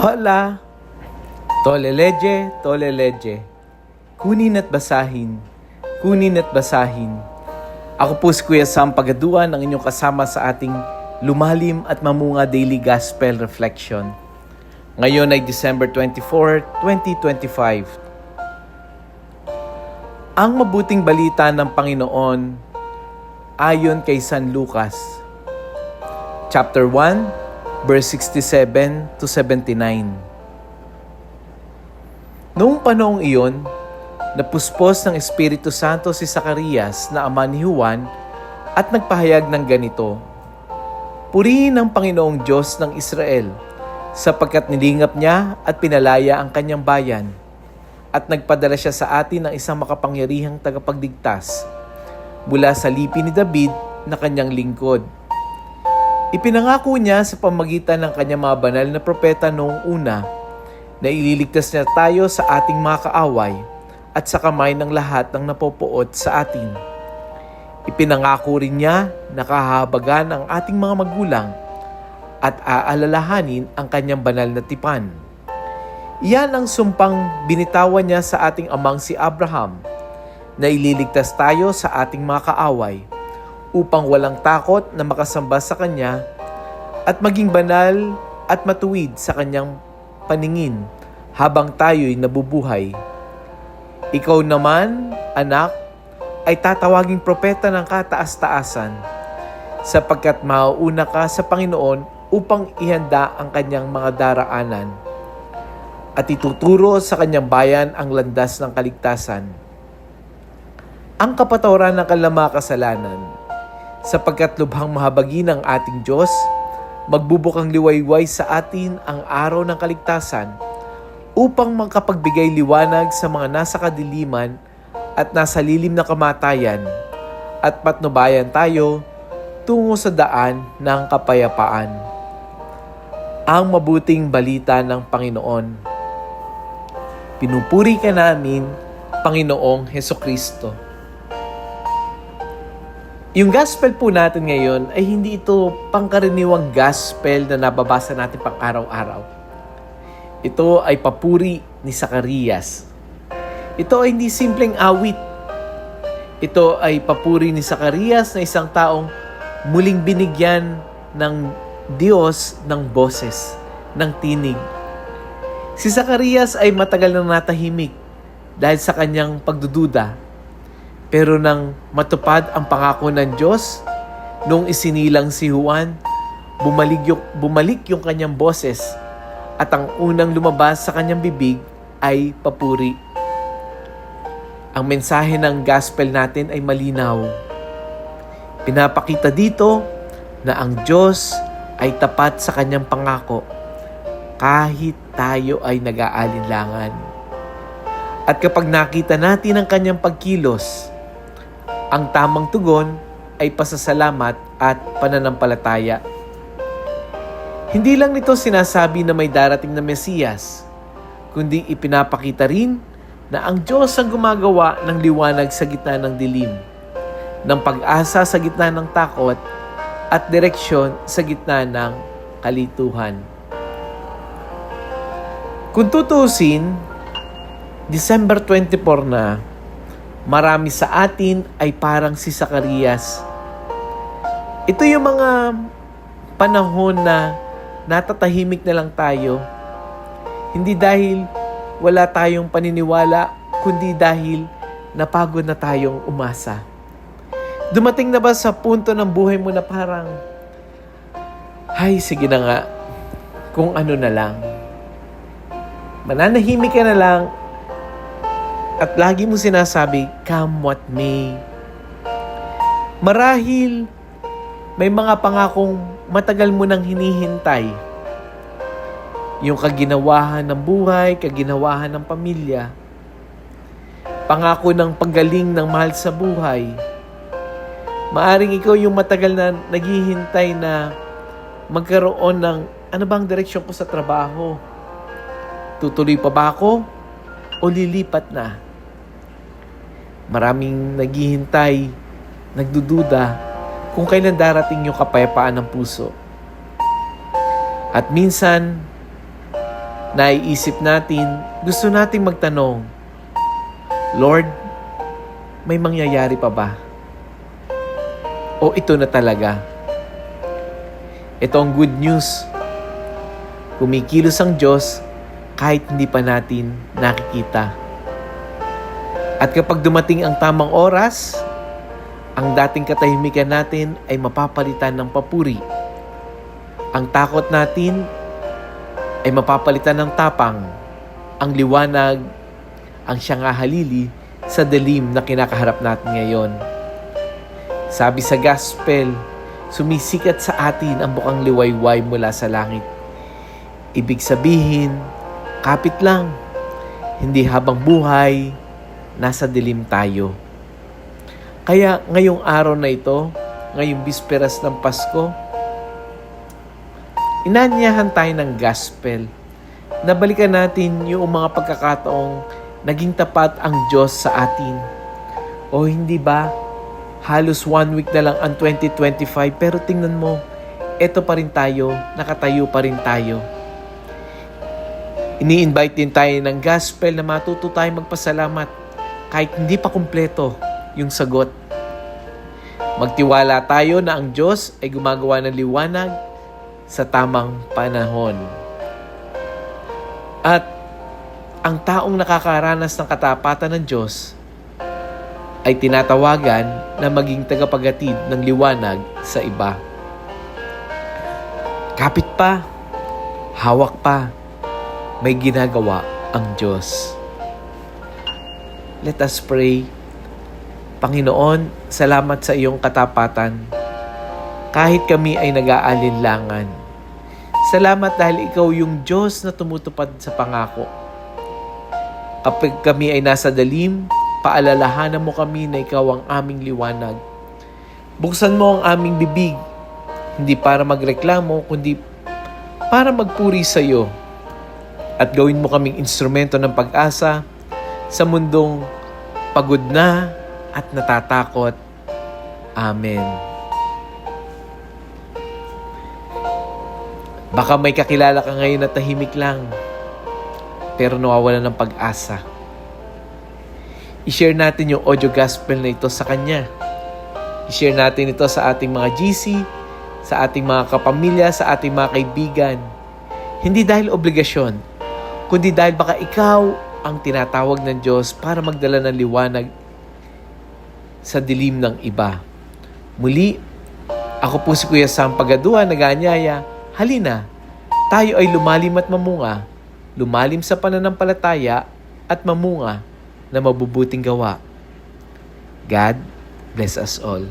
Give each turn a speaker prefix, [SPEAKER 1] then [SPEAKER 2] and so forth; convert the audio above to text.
[SPEAKER 1] Hola! Toleleje, toleleje. Kunin at basahin. Kunin at basahin. Ako po si Kuya Sam Pagaduan, ang inyong kasama sa ating lumalim at mamunga daily gospel reflection. Ngayon ay December 24, 2025. Ang mabuting balita ng Panginoon ayon kay San Lucas. Chapter 1, verse 67 to 79. Noong panahong iyon, napuspos ng Espiritu Santo si Zacarias na ama ni Juan at nagpahayag ng ganito, "Purihin ang Panginoong Diyos ng Israel, sapagkat nilingap niya at pinalaya ang kanyang bayan, at nagpadala siya sa atin ng isang makapangyarihang tagapagligtas mula sa lipi ni David na kanyang lingkod. Ipinangako niya sa pamagitan ng kanyang mga banal na propeta noong una na ililigtas niya tayo sa ating mga kaaway at sa kamay ng lahat ng napopoot sa atin. Ipinangako rin niya na kahahabagan ang ating mga magulang at aalalahanin ang kanyang banal na tipan. Iyan ang sumpang binitawan niya sa ating amang si Abraham na ililigtas tayo sa ating mga kaaway upang walang takot na makasamba sa Kanya at maging banal at matuwid sa Kanyang paningin habang tayo'y nabubuhay. Ikaw naman, anak, ay tatawaging propeta ng kataas-taasan, sapagkat mauuna ka sa Panginoon upang ihanda ang Kanyang mga daraanan at ituturo sa Kanyang bayan ang landas ng kaligtasan, ang kapatawaran ng kanilang mga kasalanan, sapagkat lubhang mahabagi ng ating Diyos, magbubukang liwayway sa atin ang araw ng kaligtasan upang makapagbigay liwanag sa mga nasa kadiliman at nasa lilim na kamatayan at patnubayan tayo tungo sa daan ng kapayapaan." Ang mabuting balita ng Panginoon. Pinupuri ka namin, Panginoong Hesukristo. Yung gospel po natin ngayon ay hindi ito pangkaraniwang gospel na nababasa natin pang araw-araw. Ito ay papuri ni Zacarias. Ito ay hindi simpleng awit. Ito ay papuri ni Zacarias na isang taong muling binigyan ng Diyos ng boses, ng tinig. Si Zacarias ay matagal nang natahimik dahil sa kanyang pagdududa. Pero nang matupad ang pangako ng Diyos, nung isinilang si Juan, bumalik yung kanyang boses at ang unang lumabas sa kanyang bibig ay papuri. Ang mensahe ng gospel natin ay malinaw. Pinapakita dito na ang Diyos ay tapat sa kanyang pangako kahit tayo ay nag-aalinlangan. At kapag nakita natin ang kanyang pagkilos, ang tamang tugon ay pasasalamat at pananampalataya. Hindi lang nito sinasabi na may darating na Mesiyas, kundi ipinapakita rin na ang Diyos ang gumagawa ng liwanag sa gitna ng dilim, ng pag-asa sa gitna ng takot, at direksyon sa gitna ng kalituhan. Kung tutuusin, December 24 na, marami sa atin ay parang si Zacarias. Ito yung mga panahon na natatahimik na lang tayo. Hindi dahil wala tayong paniniwala, kundi dahil napagod na tayong umasa. Dumating na ba sa punto ng buhay mo na parang, "Ay, sige na nga, kung ano na lang. Mananahimik ka na lang, at lagi mo sinasabi, come what may." Marahil may mga pangakong matagal mo nang hinihintay. Yung kaginawahan ng buhay, kaginawahan ng pamilya, pangako ng paggaling ng mahal sa buhay. Maaring ikaw yung matagal na naghihintay na magkaroon ng ano bang direksyon ko sa trabaho? Tutuloy pa ba ako o lilipat na? Maraming naghihintay, nagdududa kung kailan darating yung kapayapaan ng puso. At minsan, naiisip natin, gusto nating magtanong, Lord, may mangyayari pa ba? O ito na talaga? Ito ang good news. Kumikilos ang Diyos kahit hindi pa natin nakikita. At kapag dumating ang tamang oras, ang dating katahimikan natin ay mapapalitan ng papuri. Ang takot natin ay mapapalitan ng tapang. Ang liwanag, ang siyang halili sa dilim na kinakaharap natin ngayon. Sabi sa gospel, sumisikat sa atin ang bukang liwayway mula sa langit. Ibig sabihin, kapit lang, hindi habang buhay, nasa dilim tayo. Kaya ngayong araw na ito, ngayong bisperas ng Pasko, inanyahan tayo ng gospel. Nabalikan natin yung mga pagkakataong naging tapat ang Diyos sa atin. O hindi ba, halos 1 week na lang ang 2025 pero tingnan mo, eto pa rin tayo, nakatayo pa rin tayo. Ini-invite din tayo ng gospel na matuto tayo magpasalamat kahit hindi pa kumpleto yung sagot. Magtiwala tayo na ang Diyos ay gumagawa ng liwanag sa tamang panahon. At ang taong nakakaranas ng katapatan ng Diyos ay tinatawagan na maging tagapaghatid ng liwanag sa iba. Kapit pa, hawak pa, may ginagawa ang Diyos. Let us pray. Panginoon, salamat sa iyong katapatan. Kahit kami ay nag-aalinlangan. Salamat dahil ikaw yung Diyos na tumutupad sa pangako. Kapag kami ay nasa dalim, paalalahanan mo kami na ikaw ang aming liwanag. Buksan mo ang aming bibig, hindi para magreklamo, kundi para magpuri sa iyo. At gawin mo kaming instrumento ng pag-asa sa mundong pagod na at natatakot. Amen. Baka may kakilala ka ngayon na tahimik lang, pero nawawala ng pag-asa. I-share natin yung audio gospel na ito sa kanya. I-share natin ito sa ating mga GC, sa ating mga kapamilya, sa ating mga kaibigan. Hindi dahil obligasyon, kundi dahil baka ikaw ang tinatawag ng Diyos para magdala ng liwanag sa dilim ng iba. Muli, ako po si Kuya Sam Pagadua, nag-aanyaya. Halina, tayo ay lumalim at mamunga, lumalim sa pananampalataya at mamunga na mabubuting gawa. God bless us all.